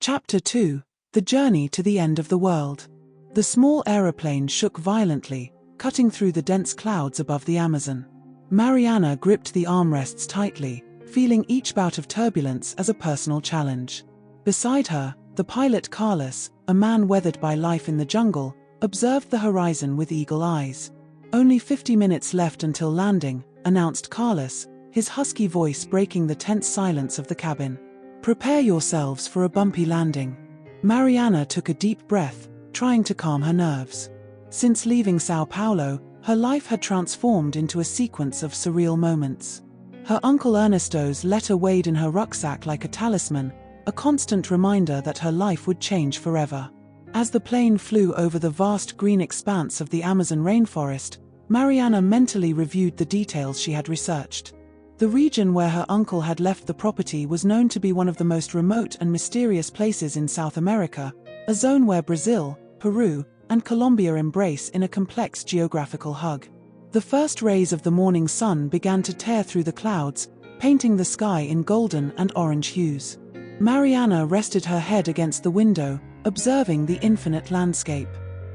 Chapter 2: The Journey to the End of the World. The small aeroplane shook violently, cutting through the dense clouds above the Amazon. Mariana gripped the armrests tightly, feeling each bout of turbulence as a personal challenge. Beside her, the pilot Carlos, a man weathered by life in the jungle, observed the horizon with eagle eyes. "Only 50 minutes left until landing," announced Carlos, his husky voice breaking the tense silence of the cabin. "Prepare yourselves for a bumpy landing." Mariana took a deep breath, trying to calm her nerves. Since leaving Sao Paulo, her life had transformed into a sequence of surreal moments. Her uncle Ernesto's letter weighed in her rucksack like a talisman, a constant reminder that her life would change forever. As the plane flew over the vast green expanse of the Amazon rainforest, Mariana mentally reviewed the details she had researched. The region where her uncle had left the property was known to be one of the most remote and mysterious places in South America, a zone where Brazil, Peru, and Colombia embrace in a complex geographical hug. The first rays of the morning sun began to tear through the clouds, painting the sky in golden and orange hues. Mariana rested her head against the window, observing the infinite landscape.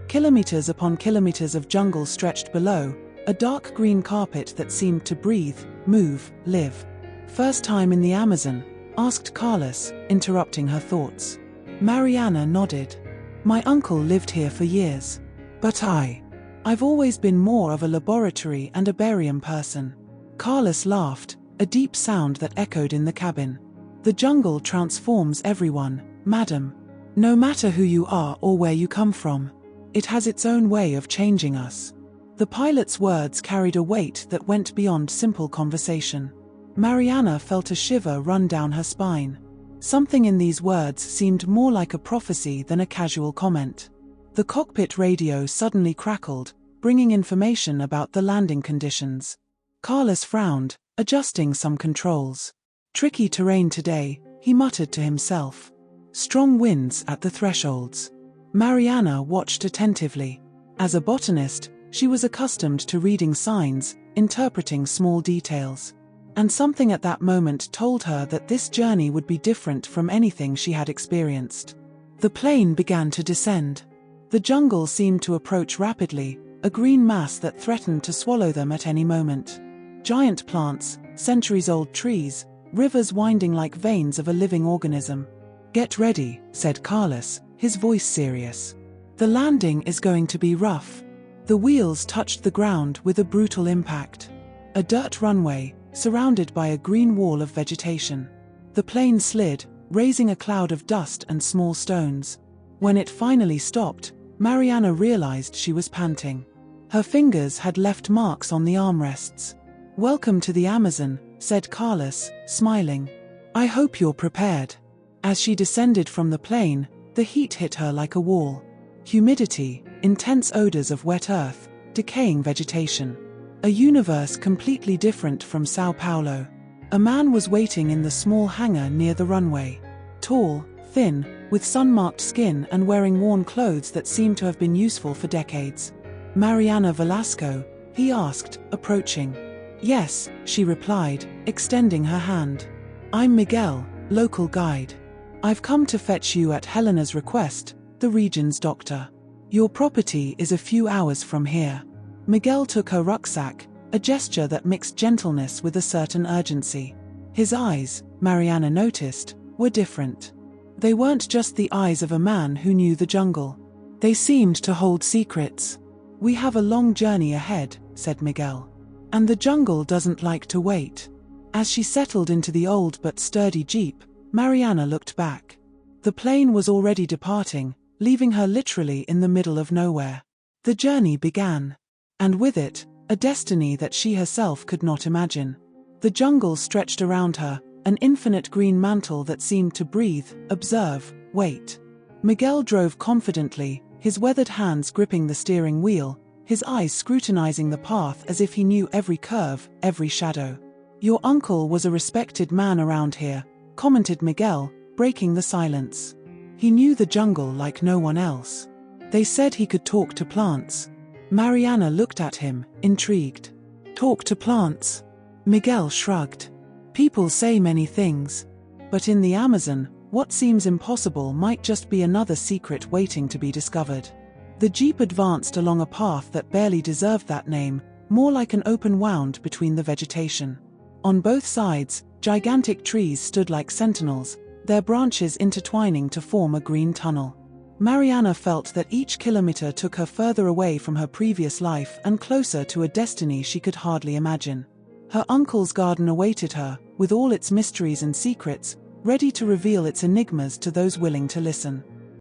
Kilometers upon kilometers of jungle stretched below, a dark green carpet that seemed to breathe, move, live. "First time in the Amazon?" asked Carlos, interrupting her thoughts. Mariana nodded. "My uncle lived here for years. But I've always been more of a laboratory and herbarium person." Carlos laughed, a deep sound that echoed in the cabin. "The jungle transforms everyone, madam. No matter who you are or where you come from. It has its own way of changing us." The pilot's words carried a weight that went beyond simple conversation. Mariana felt a shiver run down her spine. Something in these words seemed more like a prophecy than a casual comment. The cockpit radio suddenly crackled, bringing information about the landing conditions. Carlos frowned, adjusting some controls. "Tricky terrain today," he muttered to himself. "Strong winds at the thresholds." Mariana watched attentively. As a botanist, she was accustomed to reading signs, interpreting small details. And something at that moment told her that this journey would be different from anything she had experienced. The plane began to descend. The jungle seemed to approach rapidly, a green mass that threatened to swallow them at any moment. Giant plants, centuries-old trees, rivers winding like veins of a living organism. "Get ready," said Carlos, his voice serious. "The landing is going to be rough." The wheels touched the ground with a brutal impact. A dirt runway, surrounded by a green wall of vegetation. The plane slid, raising a cloud of dust and small stones. When it finally stopped, Mariana realized she was panting. Her fingers had left marks on the armrests. "Welcome to the Amazon," said Carlos, smiling. "I hope you're prepared." As she descended from the plane, the heat hit her like a wall. Humidity, intense odors of wet earth, decaying vegetation. A universe completely different from Sao Paulo. A man was waiting in the small hangar near the runway. Tall, thin, with sun-marked skin and wearing worn clothes that seemed to have been useful for decades. "Mariana Velasco?" he asked, approaching. "Yes," she replied, extending her hand. "I'm Miguel, local guide. I've come to fetch you at Helena's request, the region's doctor. Your property is a few hours from here." Miguel took her rucksack, a gesture that mixed gentleness with a certain urgency. His eyes, Mariana noticed, were different. They weren't just the eyes of a man who knew the jungle. They seemed to hold secrets. "We have a long journey ahead," said Miguel. "And the jungle doesn't like to wait." As she settled into the old but sturdy jeep, Mariana looked back. The plane was already departing, leaving her literally in the middle of nowhere. The journey began. And with it, a destiny that she herself could not imagine. The jungle stretched around her, an infinite green mantle that seemed to breathe, observe, wait. Miguel drove confidently, his weathered hands gripping the steering wheel, his eyes scrutinizing the path as if he knew every curve, every shadow. "Your uncle was a respected man around here," commented Miguel, breaking the silence. "He knew the jungle like no one else. They said he could talk to plants." Mariana looked at him, intrigued. "Talk to plants?" Miguel shrugged. "People say many things. But in the Amazon, What seems impossible might just be another secret waiting to be discovered. The jeep advanced along a path that barely deserved that name, more like an open wound between the vegetation. On both sides, gigantic trees stood like sentinels, their branches intertwining to form a green tunnel. Mariana felt that each kilometer took her further away from her previous life and closer to a destiny she could hardly imagine. Her uncle's garden awaited her, with all its mysteries and secrets, ready to reveal its enigmas to those willing to listen.